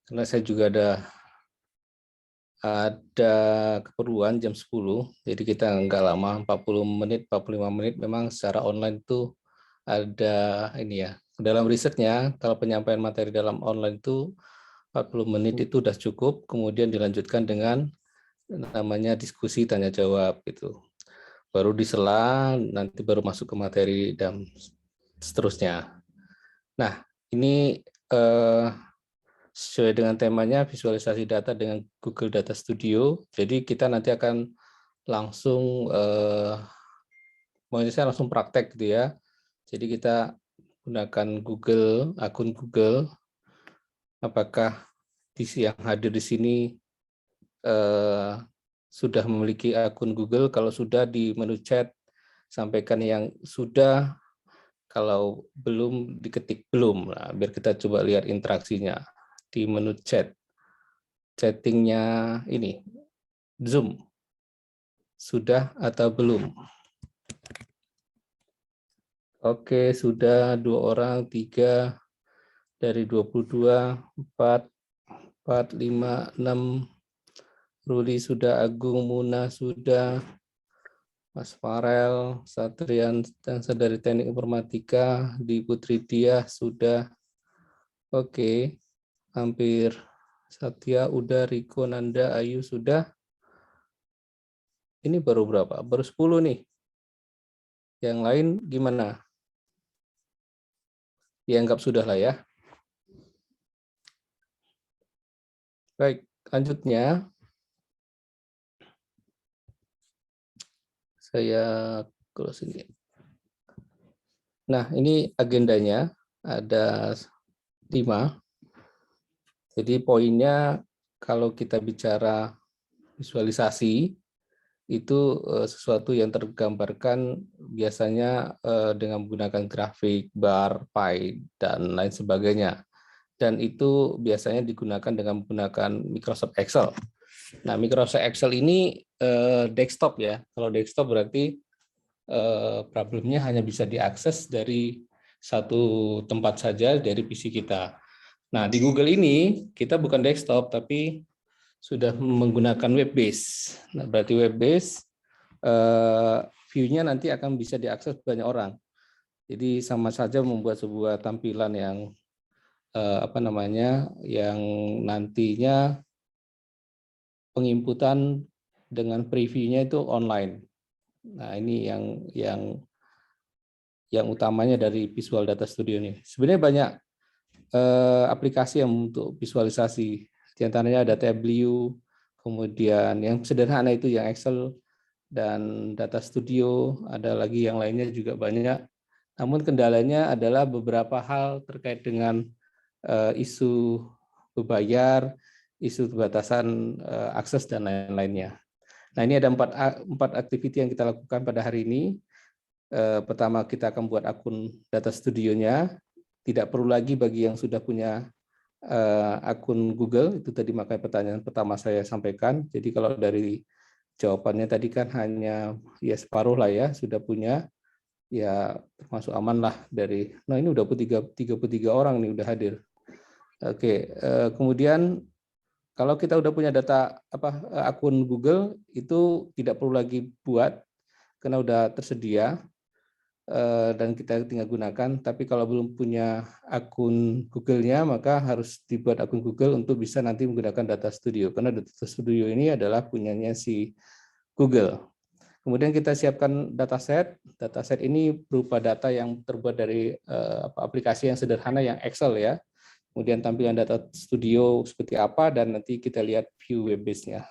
karena saya juga ada keperluan jam 10, jadi kita nggak lama, 40 menit, 45 menit. Memang secara online itu ada ini ya, dalam risetnya kalau penyampaian materi dalam online itu 40 menit itu sudah cukup, kemudian dilanjutkan dengan namanya diskusi tanya jawab gitu. Baru disela, nanti baru masuk ke materi dan seterusnya. Nah, ini sesuai dengan temanya visualisasi data dengan Google Data Studio. Jadi kita nanti akan langsung saya langsung praktek gitu ya. Jadi kita gunakan akun Google. Apakah yang hadir di sini sudah memiliki akun Google? Kalau sudah, di menu chat sampaikan yang sudah, kalau belum diketik belum. Nah, biar kita coba lihat interaksinya di menu chat. Chattingnya ini Zoom sudah atau belum? Oke, sudah 2 orang, 3 dari 22, 4, 5, 6. Ruli sudah, Agung, Muna sudah, Mas Farel, Satrian dari Teknik Informatika, di Putri Diah sudah. Oke, hampir. Satya udah, Riko, Nanda, Ayu sudah. Ini baru berapa? Baru 10 nih. Yang lain gimana? Dianggap sudah lah ya. Baik, lanjutnya saya close ini. Nah, ini agendanya ada 5. Jadi poinnya kalau kita bicara visualisasi itu sesuatu yang tergambarkan biasanya dengan menggunakan grafik, bar, pie, dan lain sebagainya. Dan itu biasanya digunakan dengan menggunakan Microsoft Excel. Nah, Microsoft Excel ini desktop ya. Kalau desktop berarti problemnya hanya bisa diakses dari satu tempat saja dari PC kita. Nah, di Google ini kita bukan desktop, tapi sudah menggunakan web base. Nah, berarti web base view-nya nanti akan bisa diakses banyak orang. Jadi sama saja membuat sebuah tampilan yang yang nantinya penginputan dengan preview-nya itu online. Nah, ini yang utamanya dari Visual Data Studio ini. Sebenarnya banyak aplikasi yang untuk visualisasi. Di antaranya ada Tableau, kemudian yang sederhana itu yang Excel dan Data Studio, ada lagi yang lainnya juga banyak. Namun kendalanya adalah beberapa hal terkait dengan isu berbayar, isu batasan akses dan lain-lainnya. Nah, ini ada empat aktiviti yang kita lakukan pada hari ini. Pertama, kita akan buat akun Data Studio-nya. Tidak perlu lagi bagi yang sudah punya akun Google, itu tadi makanya pertanyaan pertama saya sampaikan. Jadi kalau dari jawabannya tadi kan hanya ya separuh lah ya, sudah punya, ya termasuk aman lah dari. Nah, ini udah 33 orang nih udah hadir. Oke, kemudian kalau kita udah punya data akun Google, itu tidak perlu lagi buat karena udah tersedia dan kita tinggal gunakan. Tapi kalau belum punya akun Google-nya, maka harus dibuat akun Google untuk bisa nanti menggunakan Data Studio, karena Data Studio ini adalah punyanya si Google. Kemudian kita siapkan dataset. Dataset ini berupa data yang terbuat dari aplikasi yang sederhana, yang Excel ya. Kemudian tampilan Data Studio seperti apa, dan nanti kita lihat view web base-nya.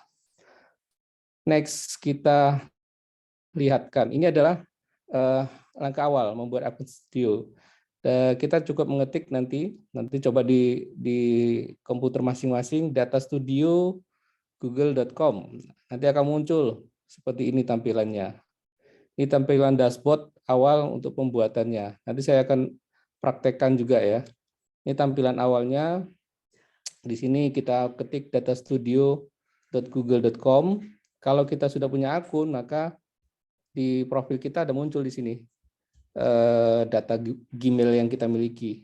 Next, kita lihatkan. Ini adalah langkah awal membuat akun studio. Kita cukup mengetik nanti coba di komputer masing-masing datastudio google.com. Nanti akan muncul seperti ini tampilannya. Ini tampilan dashboard awal untuk pembuatannya. Nanti saya akan praktekkan juga ya. Ini tampilan awalnya. Di sini kita ketik datastudio.google.com. Kalau kita sudah punya akun, maka di profil kita ada muncul di sini data Gmail yang kita miliki,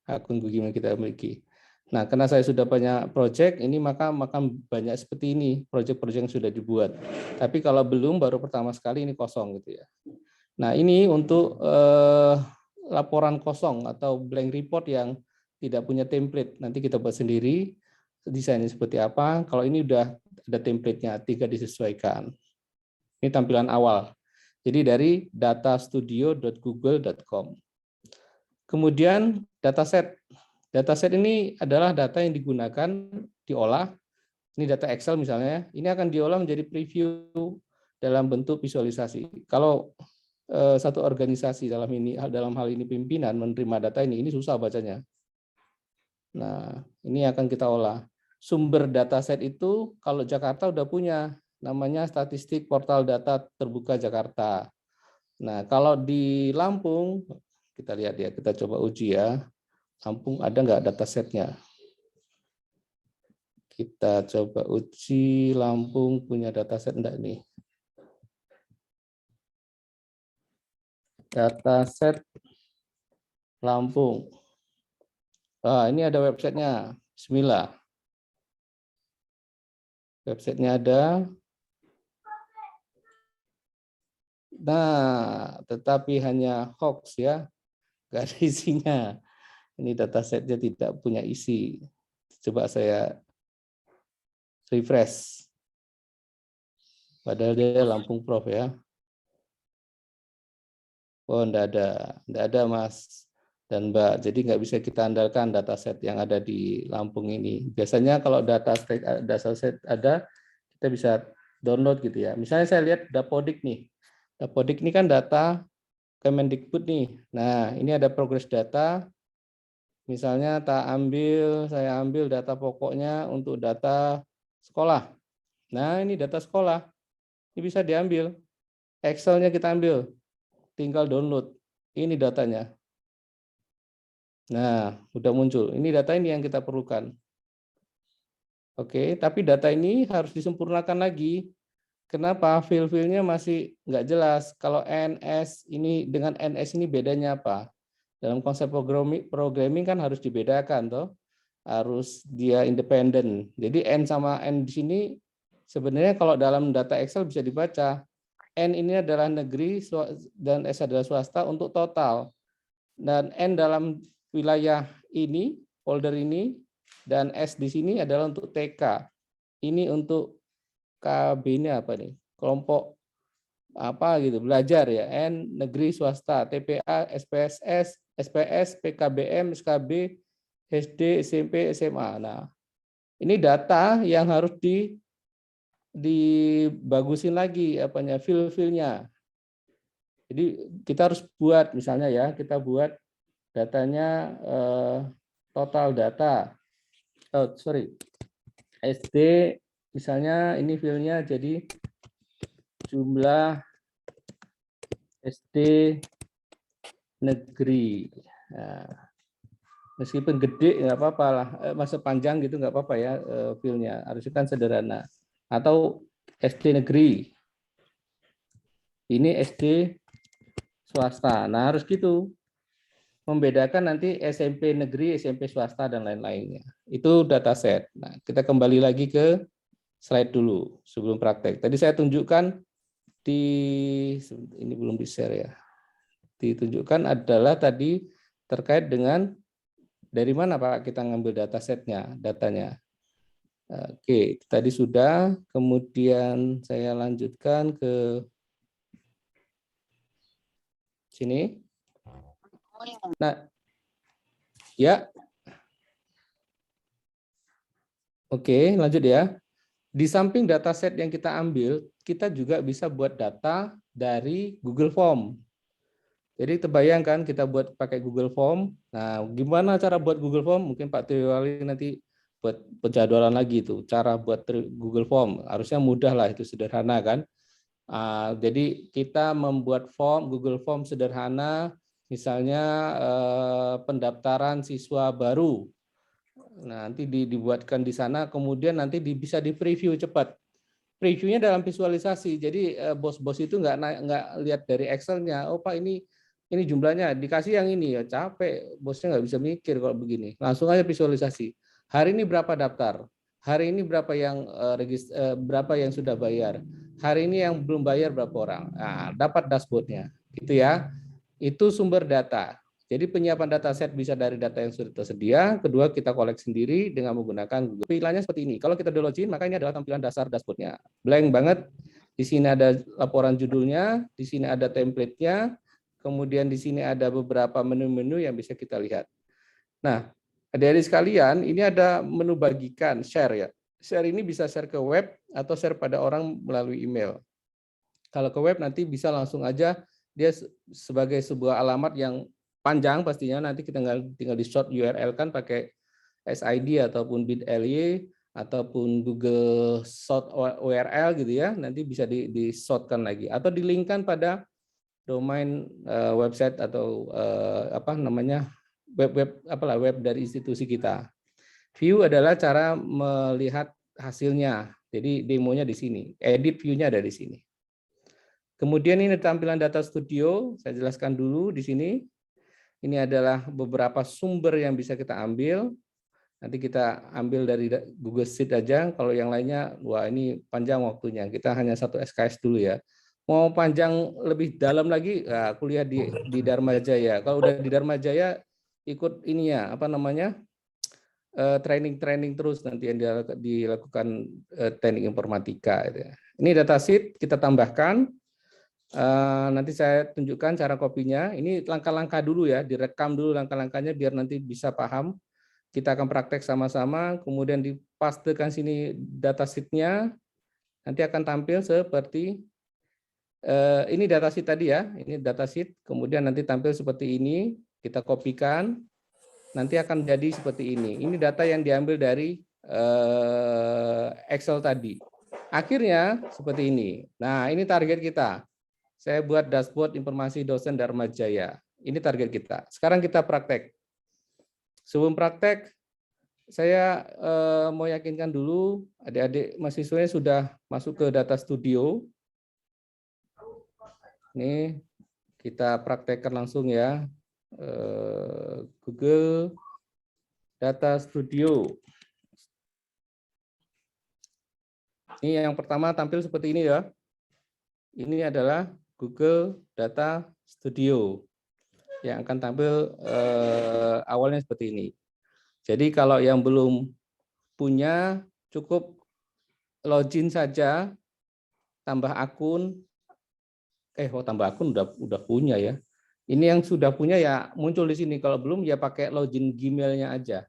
akun Gmail kita miliki. Nah, karena saya sudah banyak project, ini maka banyak seperti ini project-project yang sudah dibuat. Tapi kalau belum, baru pertama sekali ini kosong gitu ya. Nah, ini untuk laporan kosong atau blank report yang tidak punya template. Nanti kita buat sendiri desainnya seperti apa. Kalau ini udah ada template-nya, tinggal disesuaikan. Ini tampilan awal. Jadi dari datastudio.google.com. Kemudian dataset. Dataset ini adalah data yang digunakan diolah. Ini data Excel misalnya. Ini akan diolah menjadi preview dalam bentuk visualisasi. Kalau satu organisasi dalam hal ini pimpinan menerima data ini susah bacanya. Nah, ini akan kita olah. Sumber dataset itu kalau Jakarta udah punya, namanya statistik portal data terbuka Jakarta. Nah, kalau di Lampung, kita lihat ya, kita coba uji ya. Lampung ada nggak datasetnya? Kita coba uji Lampung punya dataset enggak nih? Dataset Lampung. Ini ada websitenya. Bismillah. Websitenya ada. Nah, tetapi hanya hoax ya, nggak ada isinya. Ini datasetnya tidak punya isi. Coba saya refresh. Padahal dia Lampung Prof ya. Oh, enggak ada Mas dan Mbak. Jadi nggak bisa kita andalkan dataset yang ada di Lampung ini. Biasanya kalau dataset ada, kita bisa download gitu ya. Misalnya saya lihat Dapodik nih. Dapodik ini kan data Kemendikbud nih. Nah, ini ada progress data. Misalnya saya ambil data pokoknya untuk data sekolah. Nah, ini data sekolah. Ini bisa diambil. Excel-nya kita ambil. Tinggal download. Ini datanya. Nah, udah muncul. Ini data ini yang kita perlukan. Oke, tapi data ini harus disempurnakan lagi. Kenapa? File-filenya masih nggak jelas. Kalau NS ini dengan NS ini bedanya apa? Dalam konsep programming kan harus dibedakan, toh. Harus dia independen. Jadi N sama N di sini sebenarnya kalau dalam data Excel bisa dibaca. N ini adalah negeri dan S adalah swasta untuk total. Dan N dalam wilayah ini, folder ini, dan S di sini adalah untuk TK. Ini untuk KB ini apa nih? Kelompok apa gitu, belajar ya. N negeri swasta, TPA, SPSS, SPS, PKBM, SKB, SD, SMP, SMA. Nah, ini data yang harus dibagusin lagi apanya fil-filnya. Jadi kita harus buat misalnya ya, kita buat datanya total data. SD misalnya ini filenya jadi jumlah SD negeri. Nah, meskipun gede nggak apa-apa lah, masa panjang gitu nggak apa-apa ya filenya. Harusnya kan sederhana. Atau SD negeri. Ini SD swasta. Nah harus gitu. Membedakan nanti SMP negeri, SMP swasta dan lain-lainnya. Itu dataset. Nah kita kembali lagi ke slide dulu sebelum praktek. Tadi saya tunjukkan ini belum di-share ya. Ditunjukkan adalah tadi terkait dengan dari mana Pak kita ngambil datasetnya, datanya. Oke, tadi sudah. Kemudian saya lanjutkan ke sini. Nah, ya. Oke, lanjut ya. Di samping dataset yang kita ambil, kita juga bisa buat data dari Google Form. Jadi terbayangkan kita buat pakai Google Form. Nah, gimana cara buat Google Form? Mungkin Pak Triwali nanti buat penjadwalan lagi itu. Cara buat Google Form. Harusnya mudah lah, itu sederhana kan. Jadi kita membuat Google Form sederhana, misalnya pendaftaran siswa baru. Nah, nanti dibuatkan di sana, kemudian nanti bisa di-preview cepat. Previewnya dalam visualisasi, jadi bos-bos itu nggak lihat dari Excel-nya. Oh Pak ini jumlahnya dikasih yang ini ya, capek bosnya nggak bisa mikir kalau begini. Langsung aja visualisasi. Hari ini berapa daftar? Hari ini berapa yang berapa yang sudah bayar? Hari ini yang belum bayar berapa orang? Nah, dapat dashboardnya, gitu ya. Itu sumber data. Jadi penyiapan dataset bisa dari data yang sudah tersedia. Kedua, kita kolek sendiri dengan menggunakan Google. Tampilannya seperti ini. Kalau kita download login, maka ini adalah tampilan dasar dashboardnya. Blank banget. Di sini ada laporan judulnya, di sini ada template-nya, kemudian di sini ada beberapa menu-menu yang bisa kita lihat. Nah, adik-adik sekalian, ini ada menu bagikan, share ya. Share ini bisa share ke web atau share pada orang melalui email. Kalau ke web nanti bisa langsung aja dia sebagai sebuah alamat yang panjang pastinya, nanti kita tinggal di short URL kan pakai SID ataupun bit.ly ataupun Google short URL gitu ya, nanti bisa di shortkan lagi atau di-linkkan pada domain website atau apa namanya web dari institusi kita. View adalah cara melihat hasilnya. Jadi demonya di sini, edit view-nya ada di sini. Kemudian ini tampilan data studio, saya jelaskan dulu di sini. Ini adalah beberapa sumber yang bisa kita ambil. Nanti kita ambil dari Google Sheet aja, kalau yang lainnya, wah ini panjang waktunya. Kita hanya satu SKS dulu ya. Mau panjang lebih dalam lagi, nah, kuliah di Dharma Jaya. Kalau udah di Dharma Jaya, ikut ininya, apa namanya, training terus nanti yang dilakukan teknik informatika. Ini datasheet kita tambahkan. Nanti saya tunjukkan cara kopinya. Ini langkah-langkah dulu ya, direkam dulu langkah-langkahnya biar nanti bisa paham. Kita akan praktek sama-sama, kemudian dipastekan sini datasheet-nya. Nanti akan tampil seperti ini datasheet tadi ya, ini datasheet. Kemudian nanti tampil seperti ini, kita kopikan. Nanti akan jadi seperti ini. Ini data yang diambil dari Excel tadi. Akhirnya seperti ini. Nah, ini target kita. Saya buat dashboard informasi dosen Dharma Jaya. Ini target kita. Sekarang kita praktek. Sebelum praktek, saya mau yakinkan dulu adik-adik mahasiswanya sudah masuk ke data studio. Ini kita praktekkan langsung ya. Google Data Studio. Ini yang pertama tampil seperti ini ya. Ini adalah Google Data Studio yang akan tampil awalnya seperti ini. Jadi kalau yang belum punya cukup login saja, tambah akun. Tambah akun udah punya ya. Ini yang sudah punya ya muncul di sini. Kalau belum ya pakai login Gmail-nya aja.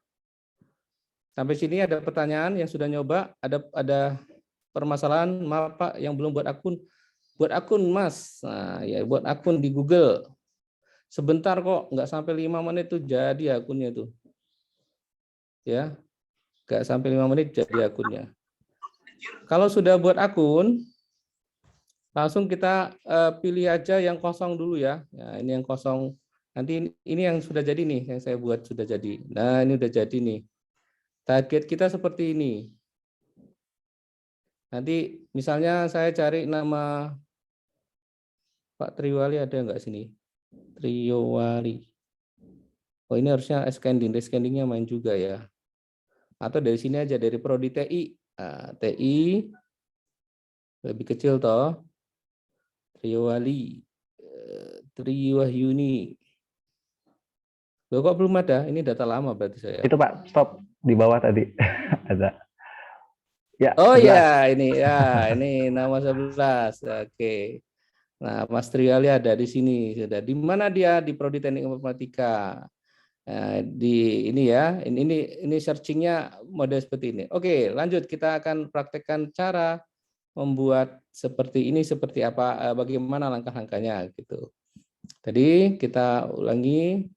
Sampai sini ada pertanyaan yang sudah nyoba, ada permasalahan, maaf Pak yang belum buat akun. Buat akun Mas. Nah, ya buat akun di Google. Sebentar kok, nggak sampai 5 menit tuh jadi akunnya tuh. Ya. Nggak sampai 5 menit jadi akunnya. Kalau sudah buat akun, langsung kita pilih aja yang kosong dulu ya. Nah, ini yang kosong. Nanti ini yang sudah jadi nih, yang saya buat sudah jadi. Nah, ini udah jadi nih. Target kita seperti ini. Nanti misalnya saya cari nama Pak Triwali, ada nggak sini? Triwali. Oh, ini harusnya scanning-nya main juga ya. Atau dari sini aja, dari Prodi TI. Nah, TI lebih kecil toh. Triwali. Triwahyuni. Loh, kok belum ada? Ini data lama berarti saya. Itu Pak, stop di bawah tadi. Ada. Ya, Oh 11. ya, ini nama 11. Oke. Nah, Mas Triwali ada di sini sudah. Di mana dia? Di Prodi Teknik Informatika. Nah, di ini ya. Ini searchingnya model seperti ini. Oke, lanjut kita akan praktekkan cara membuat seperti ini seperti apa, bagaimana langkah-langkahnya gitu. Tadi kita ulangi.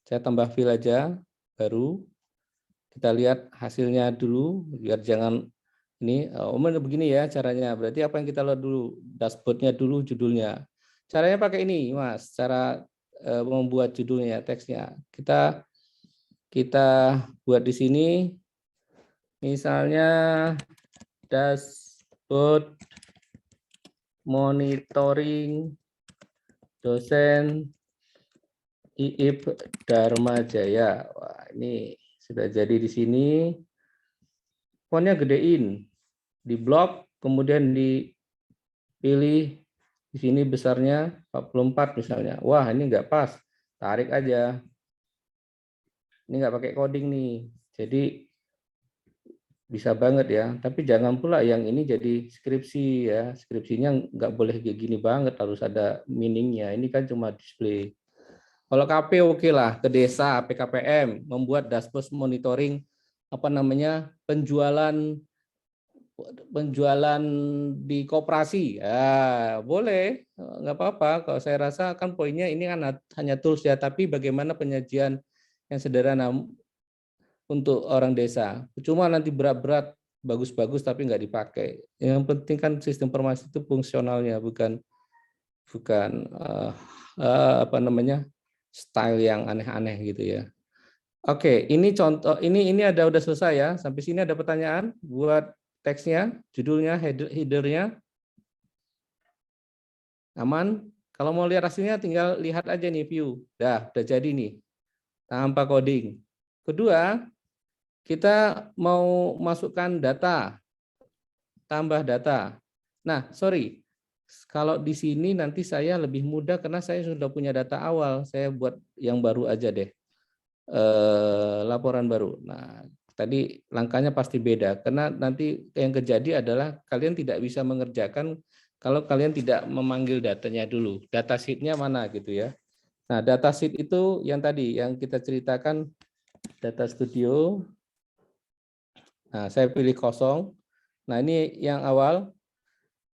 Saya tambah file aja baru. Kita lihat hasilnya dulu biar jangan ini begini ya caranya. Berarti apa yang kita lihat dulu? Dashboard-nya dulu, judulnya. Caranya pakai ini, Mas. Cara membuat judulnya, teksnya. Kita buat di sini misalnya dashboard monitoring dosen Iip Dharma Jaya. Wah, ini sudah jadi di sini. Fontnya gedein, di blok, kemudian dipilih di sini besarnya 44 misalnya. Wah, ini nggak pas. Tarik aja. Ini nggak pakai coding nih. Jadi bisa banget ya. Tapi jangan pula yang ini jadi skripsi ya. Skripsinya nggak boleh kayak gini banget. Harus ada meaningnya. Ini kan cuma display. Kalau KP oke lah, ke desa, PKPM, membuat dashboard monitoring apa namanya penjualan di koperasi, ya boleh, nggak apa-apa. Kalau saya rasa kan poinnya ini kan hanya tools ya, tapi bagaimana penyajian yang sederhana untuk orang desa. Cuma nanti berat-berat, bagus-bagus tapi nggak dipakai. Yang penting kan sistem informasi itu fungsionalnya, bukan bukan apa namanya style yang aneh-aneh gitu ya. Oke, ini contoh, ini ada udah selesai ya. Sampai sini ada pertanyaan buat teksnya, judulnya, headernya, aman. Kalau mau lihat hasilnya tinggal lihat aja nih view. Udah jadi nih, tanpa coding. Kedua, kita mau masukkan data, tambah data. Nah, sorry, kalau di sini nanti saya lebih mudah karena saya sudah punya data awal. Saya buat yang baru aja deh. Laporan baru. Nah, tadi langkahnya pasti beda karena nanti yang terjadi adalah kalian tidak bisa mengerjakan kalau kalian tidak memanggil datanya dulu. Data sheet-nya mana gitu ya. Nah, data sheet itu yang tadi yang kita ceritakan data studio. Nah, saya pilih kosong. Nah, ini yang awal.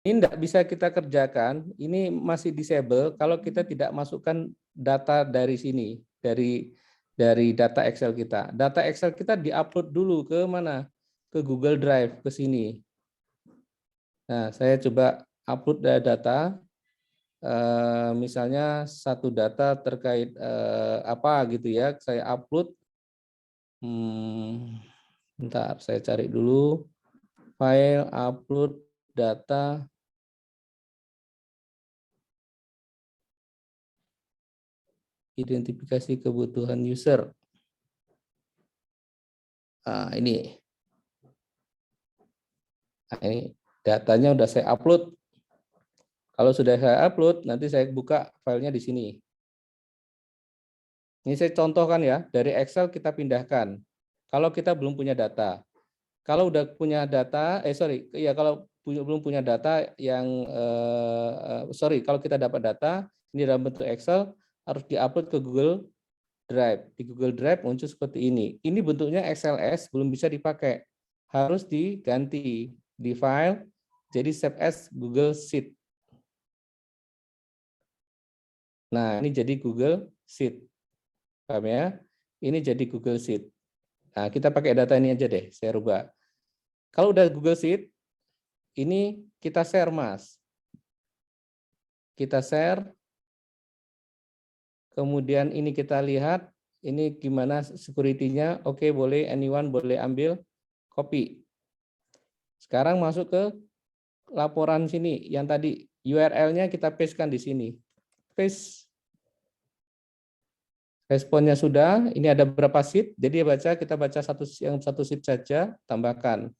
Ini tidak bisa kita kerjakan, ini masih disable kalau kita tidak masukkan data dari sini, dari data Excel kita. Data Excel kita diupload dulu ke mana? Ke Google Drive, ke sini. Nah, saya coba upload data, misalnya satu data terkait apa gitu ya, saya upload. Bentar, saya cari dulu. File upload data. Identifikasi kebutuhan user. Nah, ini datanya udah saya upload. Kalau sudah saya upload, nanti saya buka filenya di sini. Ini saya contohkan ya, dari Excel kita pindahkan. Kalau kita belum punya data. Kalau udah punya data, kalau belum punya data yang, kalau kita dapat data, ini dalam bentuk Excel, harus diupload ke Google Drive. Di Google Drive muncul seperti ini. Ini bentuknya XLS, belum bisa dipakai. Harus diganti di file, jadi save as Google Sheet. Nah, ini jadi Google Sheet. Paham ya? Ini jadi Google Sheet. Nah, kita pakai data ini aja deh, saya rubah. Kalau udah Google Sheet, ini kita share, Mas. Kita share. Kemudian ini kita lihat, ini gimana security-nya. Oke, boleh, anyone boleh ambil, copy. Sekarang masuk ke laporan sini, yang tadi URL-nya kita paste-kan di sini. Paste. Responnya sudah, ini ada berapa sheet, jadi kita baca satu sheet saja, tambahkan.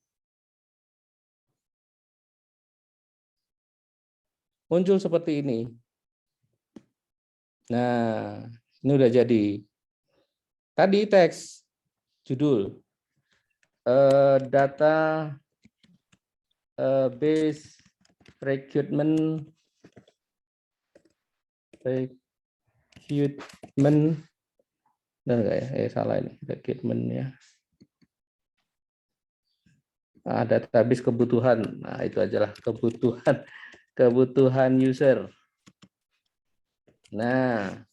Muncul seperti ini. Nah, ini udah jadi. Tadi teks, judul, data base recruitment benar nggak ya? Salah ini recruitment-nya. Nah, database kebutuhan. Nah, itu ajalah kebutuhan user. Nah,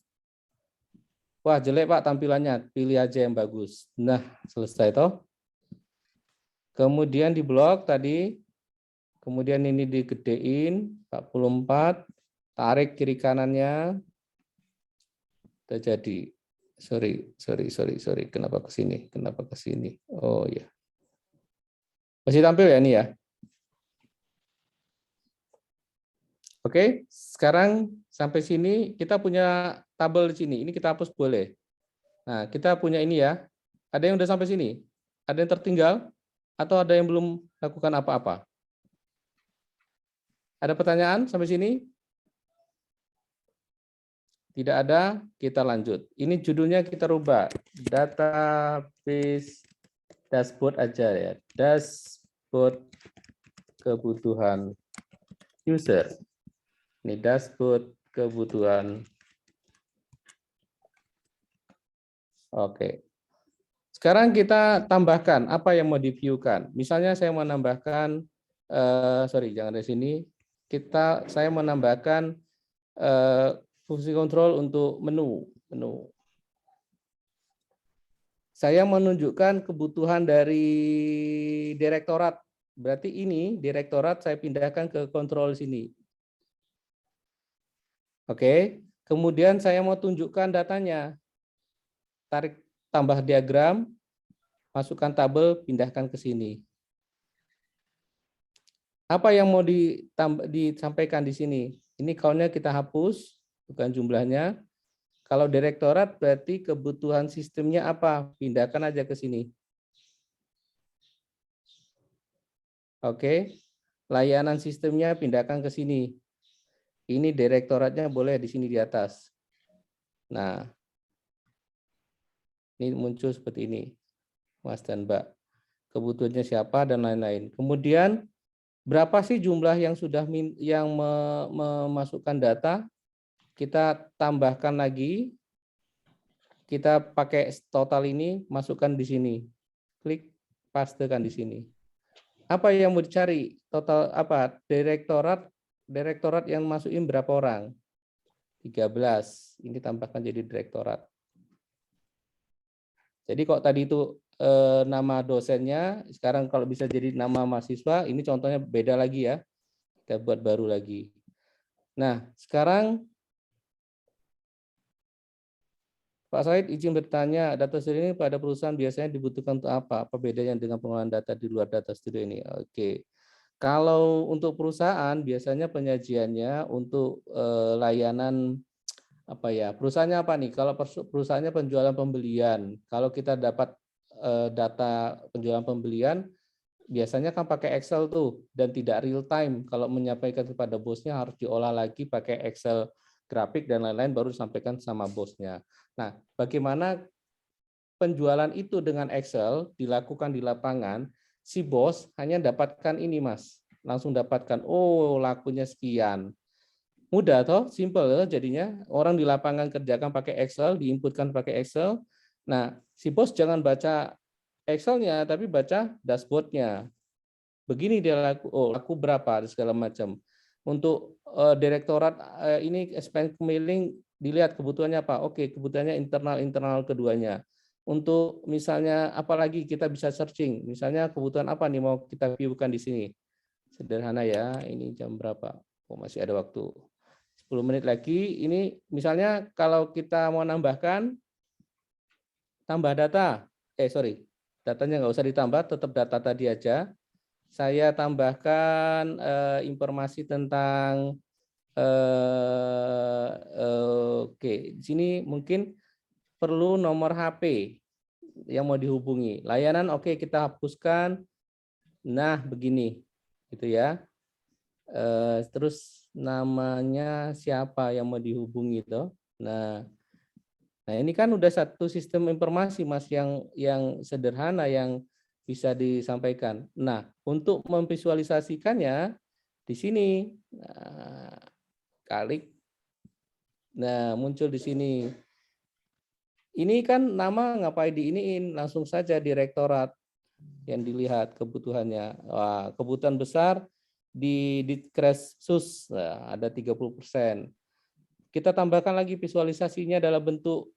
wah jelek Pak tampilannya, pilih aja yang bagus. Nah, selesai toh. Kemudian di blok tadi, kemudian ini digedein 44, tarik kiri kanannya, udah jadi. Sorry, kenapa ke sini? Oh ya, masih tampil ya ini ya. Oke, sekarang sampai sini kita punya tabel di sini. Ini kita hapus boleh. Nah, kita punya ini ya. Ada yang udah sampai sini? Ada yang tertinggal? Atau ada yang belum lakukan apa-apa? Ada pertanyaan sampai sini? Tidak ada, kita lanjut. Ini judulnya kita rubah. Database dashboard aja ya. Dashboard kebutuhan user. Ini dashboard kebutuhan. Oke. Sekarang kita tambahkan apa yang mau di-view-kan. Misalnya saya mau nambahkan, jangan dari sini. Saya menambahkan fungsi kontrol untuk menu. Saya menunjukkan kebutuhan dari direktorat. Berarti ini direktorat saya pindahkan ke kontrol sini. Oke. Kemudian saya mau tunjukkan datanya. Tarik tambah diagram, masukkan tabel, pindahkan ke sini. Apa yang mau disampaikan di sini? Ini count-nya kita hapus, bukan jumlahnya. Kalau direktorat berarti kebutuhan sistemnya apa? Pindahkan aja ke sini. Oke. Layanan sistemnya pindahkan ke sini. Ini direktoratnya boleh di sini di atas. Nah, ini muncul seperti ini, Mas dan Mbak. Kebutuhannya siapa dan lain-lain. Kemudian berapa sih jumlah yang sudah memasukkan data? Kita tambahkan lagi. Kita pakai total ini, masukkan di sini. Klik, pastekan di sini. Apa yang mau dicari? Total apa? Direktorat yang masukin berapa orang? 13. Ini tambahkan jadi direktorat. Jadi kok tadi itu nama dosennya, sekarang kalau bisa jadi nama mahasiswa, ini contohnya beda lagi ya. Kita buat baru lagi. Nah, sekarang Pak Said izin bertanya, data studio ini pada perusahaan biasanya dibutuhkan untuk apa? Apa bedanya dengan pengolahan data di luar data studio ini? Oke. Kalau untuk perusahaan biasanya penyajiannya untuk layanan apa ya? Perusahaannya apa nih? Kalau perusahaannya penjualan pembelian, kalau kita dapat data penjualan pembelian biasanya kan pakai Excel tuh dan tidak real time. Kalau menyampaikan kepada bosnya harus diolah lagi pakai Excel grafik dan lain-lain baru disampaikan sama bosnya. Nah, bagaimana penjualan itu dengan Excel dilakukan di lapangan, si bos hanya dapatkan ini, Mas. Langsung dapatkan, oh lakunya sekian. Mudah toh, simple jadinya. Orang di lapangan kerjakan pakai Excel, diinputkan pakai Excel. Nah, si bos jangan baca Excel-nya, tapi baca dashboard-nya. Begini dia laku berapa, segala macam. Untuk direktorat ini expense mailing dilihat kebutuhannya apa. Oke, kebutuhannya internal keduanya. Untuk misalnya apalagi kita bisa searching, misalnya kebutuhan apa nih mau kita view-kan di sini. Sederhana ya, ini jam berapa? Oh, masih ada waktu. 10 menit lagi. Ini misalnya kalau kita mau nambahkan tambah data. Datanya nggak usah ditambah, tetap data tadi aja. Saya tambahkan informasi tentang oke, di sini mungkin perlu nomor HP yang mau dihubungi. Layanan oke, kita hapuskan. Nah, begini. Gitu ya. Terus namanya siapa yang mau dihubungi itu. Nah, ini kan udah satu sistem informasi Mas yang sederhana yang bisa disampaikan. Nah, untuk memvisualisasikannya di sini klik. Nah, muncul di sini. Ini kan nama ngapain diiniin, langsung saja direktorat yang dilihat kebutuhannya. Wah, kebutuhan besar di crash sus ada 30%. Kita tambahkan lagi visualisasinya dalam bentuk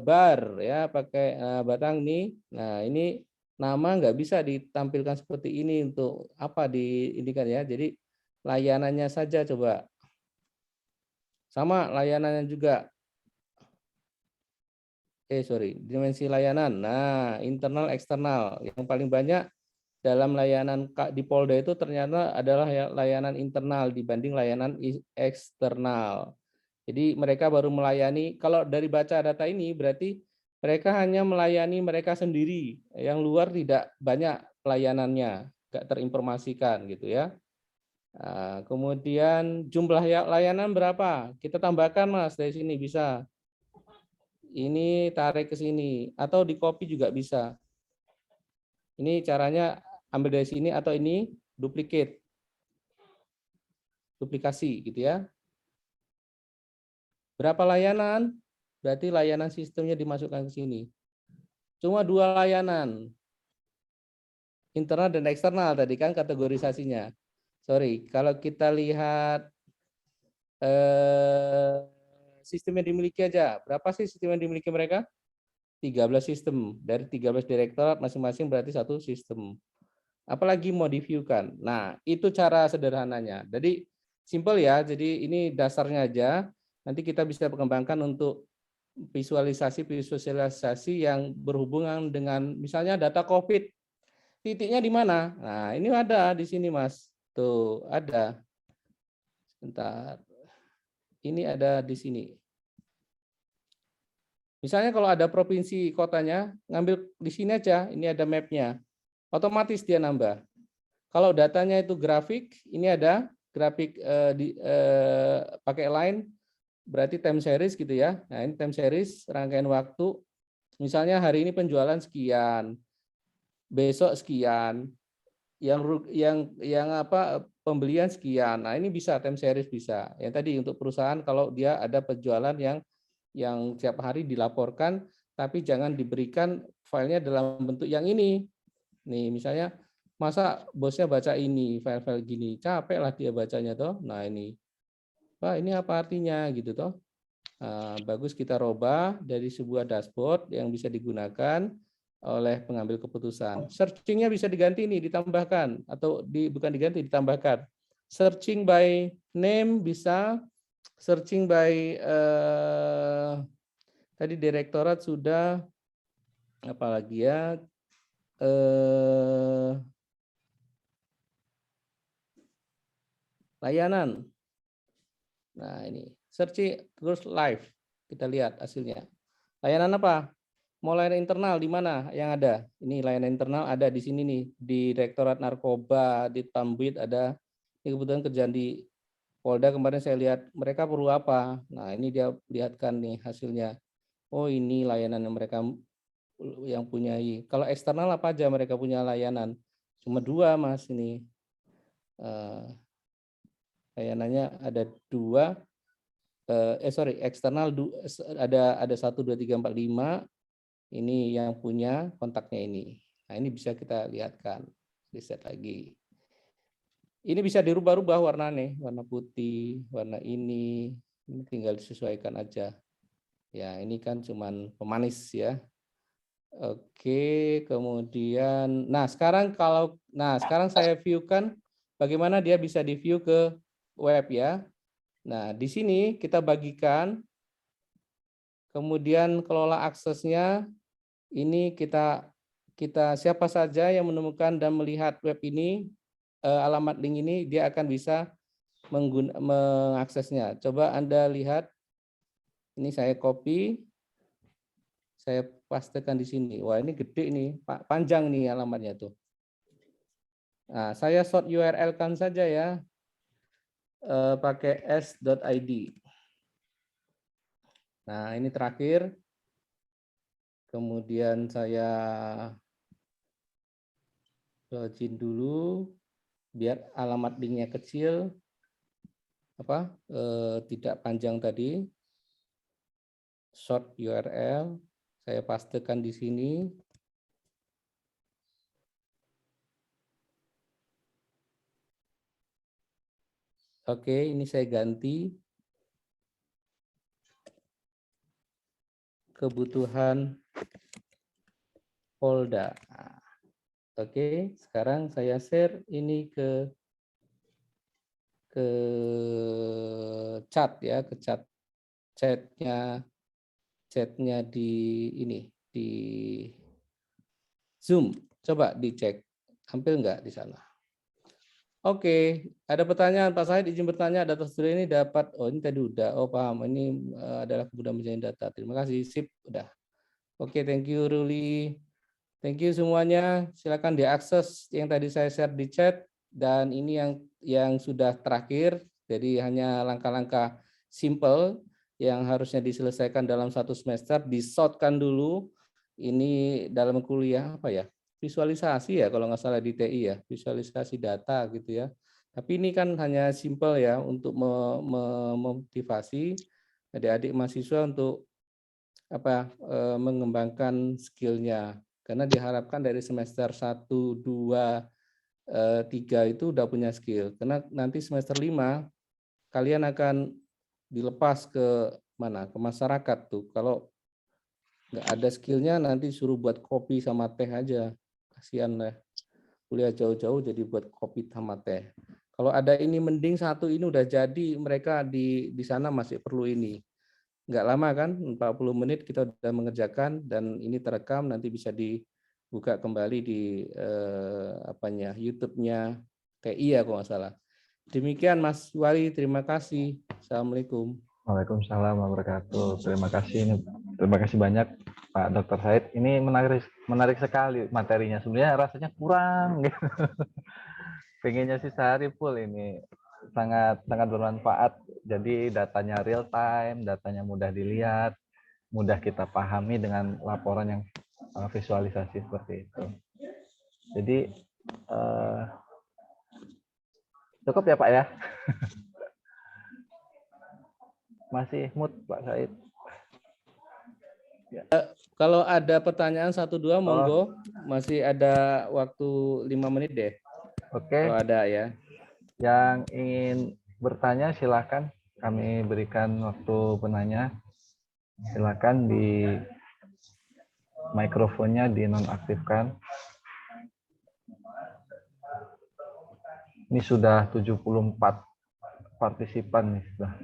bar ya, pakai batang nih. Nah, ini nama nggak bisa ditampilkan seperti ini untuk apa di ini kan ya. Jadi layanannya saja coba. Sama layanannya juga. Dimensi layanan. Nah, internal eksternal. Yang paling banyak dalam layanan di Polda itu ternyata adalah layanan internal dibanding layanan eksternal. Jadi mereka baru melayani, kalau dari baca data ini berarti mereka hanya melayani mereka sendiri, yang luar tidak banyak pelayanannya, nggak terinformasikan gitu ya. Nah, kemudian jumlah layanan berapa? Kita tambahkan Mas dari sini bisa. Ini tarik ke sini atau di copy juga bisa. Ini caranya ambil dari sini atau ini duplicate. Duplikasi gitu ya. Berapa layanan? Berarti layanan sistemnya dimasukkan ke sini. Cuma 2 layanan. Internal dan eksternal tadi kan kategorisasinya. Sorry, kalau kita lihat sistem yang dimiliki aja. Berapa sih sistem yang dimiliki mereka? 13 sistem. Dari 13 direktorat masing-masing berarti satu sistem. Apalagi mau di-view-kan. Nah, itu cara sederhananya. Jadi simple ya. Jadi ini dasarnya aja. Nanti kita bisa perkembangkan untuk visualisasi yang berhubungan dengan misalnya data COVID. Titiknya di mana? Nah, ini ada di sini, Mas. Tuh, ada. Sebentar. Ini ada di sini. Misalnya kalau ada provinsi kotanya, ngambil di sini aja, ini ada mapnya. Otomatis dia nambah. Kalau datanya itu grafik, ini ada grafik pakai line, berarti time series gitu ya. Nah, ini time series, rangkaian waktu. Misalnya hari ini penjualan sekian, besok sekian, yang apa pembelian sekian. Nah, ini bisa time series bisa. Yang tadi untuk perusahaan kalau dia ada penjualan yang tiap hari dilaporkan, tapi jangan diberikan filenya dalam bentuk yang ini. Nih, misalnya masa bosnya baca ini file-file gini, capek lah dia bacanya toh. Nah, ini. Wah, ini apa artinya gitu toh. Nah, bagus kita robah dari sebuah dashboard yang bisa digunakan oleh pengambil keputusan. Searching-nya bisa diganti nih, ditambahkan atau bukan diganti, ditambahkan. Searching by name bisa, searching by tadi direktorat sudah, apalagi ya, layanan. Nah, ini searching terus live, kita lihat hasilnya. Layanan apa? Mau layanan internal di mana yang ada? Ini layanan internal ada di sini nih, di Direktorat Narkoba, di Tambit ada. Ini kebetulan kerjaan di Polda kemarin saya lihat mereka perlu apa. Nah, ini dia lihatkan nih hasilnya. Oh, ini layanan yang mereka yang punyai. Kalau eksternal apa aja mereka punya layanan? Cuma 2 Mas ini. Layanannya ada 2. Eksternal ada 1, 2, 3, 4, 5. Ini yang punya kontaknya ini. Nah, ini bisa kita lihatkan. Reset lagi. Ini bisa dirubah-rubah warnanya, warna putih, warna ini tinggal disesuaikan aja. Ya, ini kan cuman pemanis ya. Oke, kemudian sekarang saya view-kan bagaimana dia bisa di-view ke web ya. Nah, di sini kita bagikan, kemudian kelola aksesnya. Ini kita siapa saja yang menemukan dan melihat web ini, alamat link ini, dia akan bisa mengaksesnya. Coba Anda lihat, ini saya copy, saya pastekan di sini. Wah, ini gede nih, panjang nih alamatnya tuh. Nah, saya short URL kan saja ya, pakai s.id. Nah, ini terakhir. Kemudian saya login dulu, biar alamat linknya kecil, tidak panjang tadi. Short URL, saya pastekan di sini. Oke, ini saya ganti kebutuhan Polda. Oke, sekarang saya share ini ke chat ya, ke chatnya di ini di Zoom. Coba dicek, tampil nggak di sana? Oke, ada pertanyaan Pak Said, izin bertanya, data studio ini dapat, oh ini tadi udah, oh paham, ini adalah kemudahan menjadi data. Terima kasih, sip, udah. Oke, thank you Ruli. Thank you semuanya, silakan diakses yang tadi saya share di chat, dan ini yang sudah terakhir, jadi hanya langkah-langkah simple yang harusnya diselesaikan dalam satu semester, di-shortkan dulu, ini dalam kuliah apa ya? Visualisasi ya kalau nggak salah di TI ya, visualisasi data gitu ya. Tapi ini kan hanya simple ya untuk memotivasi adik-adik mahasiswa untuk mengembangkan skillnya. Karena diharapkan dari semester 1, 2, 3 itu udah punya skill. Karena nanti semester 5 kalian akan dilepas ke mana? Ke masyarakat tuh. Kalau nggak ada skillnya nanti suruh buat kopi sama teh aja. Kasihan lah, kuliah jauh-jauh jadi buat kopi sama teh. Kalau ada ini mending satu ini udah jadi, mereka di sana masih perlu ini. Nggak lama kan, 40 menit kita udah mengerjakan dan ini terekam, nanti bisa dibuka kembali di YouTube-nya TI ya kalau nggak salah. Demikian Mas Wali, terima kasih. Assalamualaikum. Waalaikumsalam warahmatullahi wabarakatuh. Terima kasih banyak Pak Dr. Said. Ini menarik sekali materinya. Sebenarnya rasanya kurang. Gitu. Pengennya sih sehari full ini. Sangat bermanfaat. Jadi datanya real time, datanya mudah dilihat, mudah kita pahami dengan laporan yang visualisasi seperti itu. Jadi cukup ya Pak ya. Masih mood Pak Said. Ya. Kalau ada pertanyaan 1-2 monggo, masih ada waktu 5 menit deh. Oke. Kalau ada ya. Yang ingin bertanya silakan, kami berikan waktu penanya. Silakan di mikrofonnya dinonaktifkan. Ini sudah 74 partisipan nih sudah.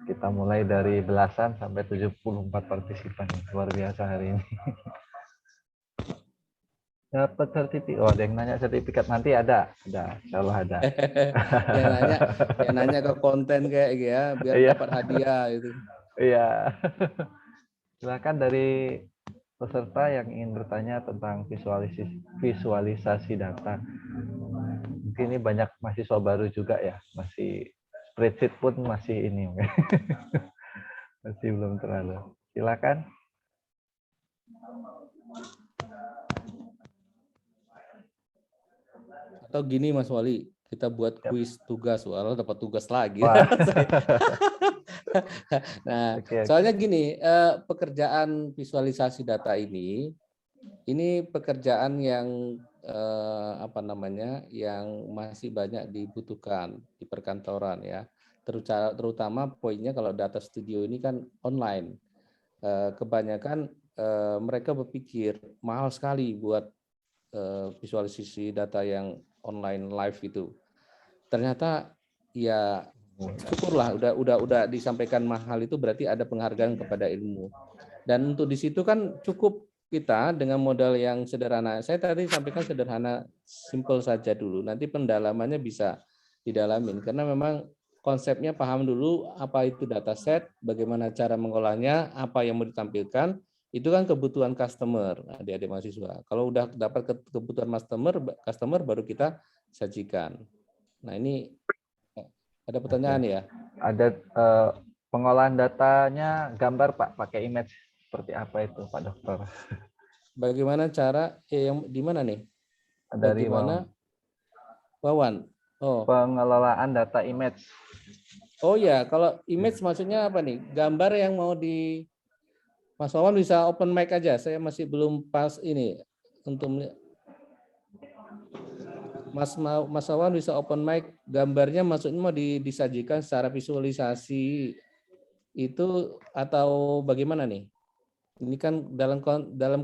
Kita mulai dari belasan sampai 74 partisipan. Luar biasa hari ini. Dapat sertifikat. Oh, ada yang nanya sertifikat nanti ada. Insya Allah ada. yang nanya ke konten kayak gitu ya, biar dapat hadiah itu. Iya. Silakan dari peserta yang ingin bertanya tentang visualisasi data. Mungkin ini banyak mahasiswa baru juga ya, masih spreadsheet pun masih ini. Masih belum terlalu. Silakan. Atau gini Mas Wali, kita buat kuis tugas, walau dapat tugas lagi. Nah, soalnya gini, pekerjaan visualisasi data ini pekerjaan yang yang masih banyak dibutuhkan di perkantoran ya. Terutama poinnya kalau data studio ini kan online. Kebanyakan mereka berpikir mahal sekali buat visualisasi data yang online live itu. Ternyata ya syukurlah udah disampaikan mahal itu berarti ada penghargaan kepada ilmu. Dan untuk di situ kan cukup kita dengan modal yang sederhana. Saya tadi sampaikan sederhana, simple saja dulu. Nanti pendalamannya bisa didalamin karena memang konsepnya paham dulu apa itu dataset, bagaimana cara mengolahnya, apa yang mau ditampilkan. Itu kan kebutuhan customer, adik-adik mahasiswa. Kalau udah dapat kebutuhan customer baru kita sajikan. Nah ini ada pertanyaan ya? Ada pengolahan datanya gambar Pak, pakai image seperti apa itu Pak Dokter? Bagaimana cara yang di mana nih? Dari Bagaimana Wawan? Oh. Pengelolaan data image. Oh ya, kalau image maksudnya apa nih? Gambar yang mau di Mas Wawan bisa open mic aja. Saya masih belum pas ini untuk Mas Wawan bisa open mic. Gambarnya maksudnya mau disajikan secara visualisasi itu atau bagaimana nih? Ini kan dalam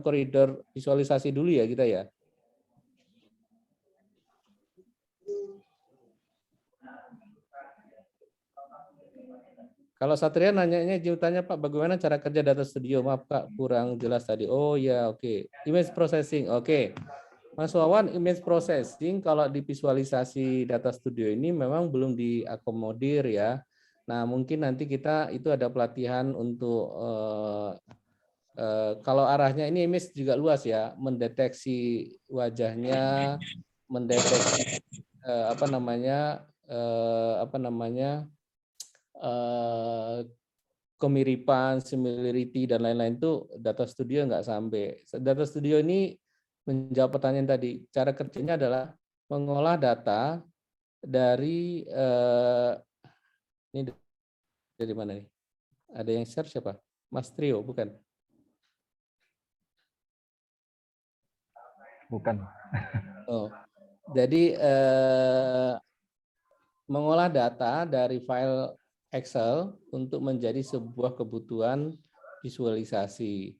koridor visualisasi dulu ya kita ya. Kalau Satria nanyanya tanya Pak, bagaimana cara kerja data studio? Maaf Kak, kurang jelas tadi. Oh ya, oke. Image processing, oke. Mas Wawan, image processing kalau di visualisasi data studio ini memang belum diakomodir ya. Nah, mungkin nanti kita itu ada pelatihan untuk kalau arahnya ini image juga luas ya, mendeteksi wajahnya, mendeteksi kemiripan, similarity dan lain-lain itu data studio nggak sampai. Data studio ini menjawab pertanyaan tadi. Cara kerjanya adalah mengolah data dari ini dari mana nih? Ada yang share siapa? Mas Trio, bukan? Bukan. Oh, jadi mengolah data dari file Excel untuk menjadi sebuah kebutuhan visualisasi.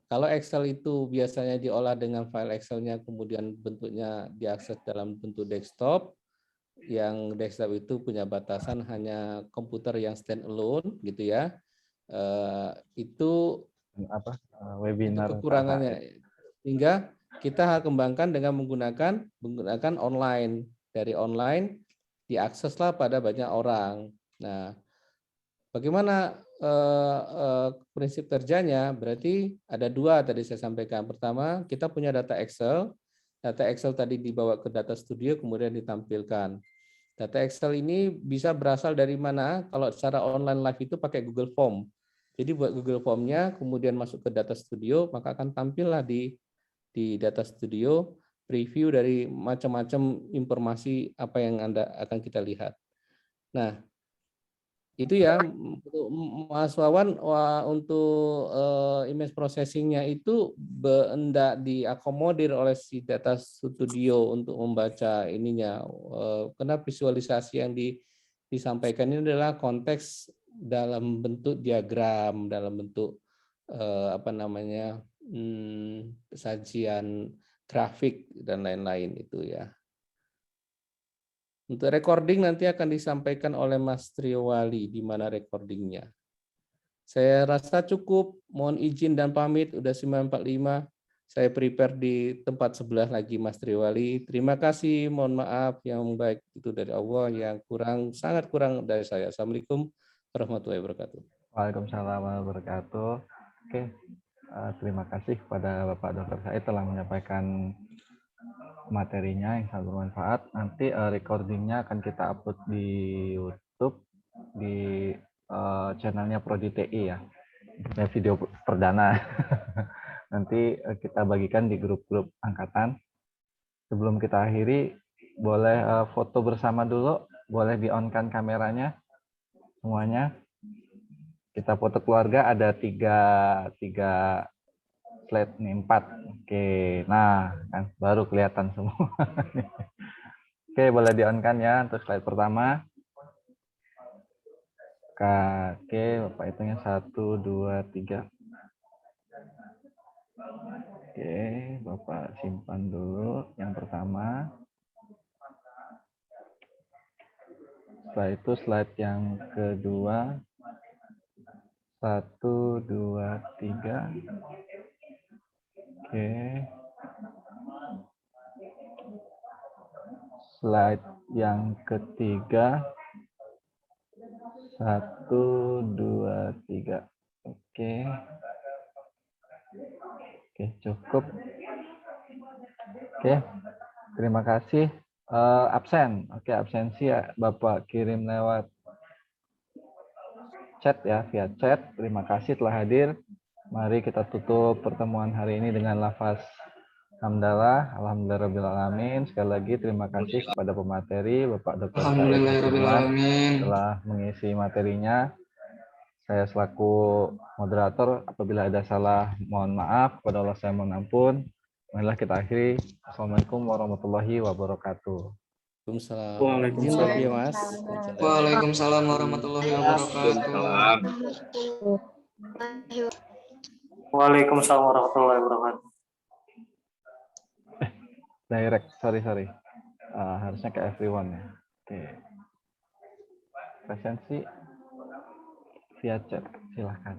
Kalau Excel itu biasanya diolah dengan file Excel-nya, kemudian bentuknya diakses dalam bentuk desktop, yang desktop itu punya batasan hanya komputer yang standalone, gitu ya. Itu Webinar kekurangannya. Sehingga kita kembangkan dengan menggunakan online. Dari online diakseslah pada banyak orang. Nah, bagaimana prinsip kerjanya? Berarti ada dua tadi saya sampaikan. Pertama, kita punya data Excel. Data Excel tadi dibawa ke data studio, kemudian ditampilkan. Data Excel ini bisa berasal dari mana? Kalau secara online live itu pakai Google Form. Jadi buat Google Form-nya, kemudian masuk ke data studio, maka akan tampillah di data studio preview dari macam-macam informasi apa yang akan kita lihat. Nah, itu ya Mas Wawan, untuk image processing-nya itu hendak diakomodir oleh si data studio untuk membaca ininya. Karena visualisasi yang disampaikan ini adalah konteks dalam bentuk diagram, dalam bentuk sajian grafik dan lain-lain itu ya. Untuk recording nanti akan disampaikan oleh Mas Triowali di mana recordingnya. Saya rasa cukup. Mohon izin dan pamit. Udah 9.45. Saya prepare di tempat sebelah lagi Mas Triowali. Terima kasih. Mohon maaf yang baik itu dari Allah, yang kurang sangat kurang dari saya. Assalamualaikum warahmatullahi wabarakatuh. Waalaikumsalam warahmatullahi wabarakatuh. Oke, terima kasih kepada Bapak Dr. Said telah menyampaikan materinya yang sangat bermanfaat. Nanti recordingnya akan kita upload di YouTube di channelnya Prodi TI ya. Ini video perdana. Nanti kita bagikan di grup-grup angkatan. Sebelum kita akhiri, boleh foto bersama dulu, boleh di-on-kan kameranya semuanya. Kita foto keluarga, ada tiga slide nih, 4. Oke, nah kan baru kelihatan semua. Oke, boleh di-on-kan ya untuk slide pertama. Oke, Bapak hitungnya 1, 2, 3. Oke, Bapak simpan dulu yang pertama. Setelah itu slide yang kedua. 1, 2, 3. Oke. Slide yang ketiga. 1, 2, 3. Oke. Oke, cukup. Oke, terima kasih. Absen. Oke, absensi ya Bapak kirim lewat chat ya, via chat. Terima kasih telah hadir. Mari kita tutup pertemuan hari ini dengan lafaz hamdalah, alhamdulillahirobbilalamin. Sekali lagi terima kasih kepada pemateri Bapak Dr. Said telah mengisi materinya. Saya selaku moderator, apabila ada salah mohon maaf, kepada Allah saya mohon ampun. Marilah kita akhiri. Assalamualaikum warahmatullahi wabarakatuh. Waalaikumsalam. Ya, Mas. Waalaikumsalam warahmatullahi wabarakatuh. Waalaikumsalam warahmatullahi wabarakatuh. Direct, sorry. Harusnya ke everyone ya. Oke. Presensi via chat, silahkan.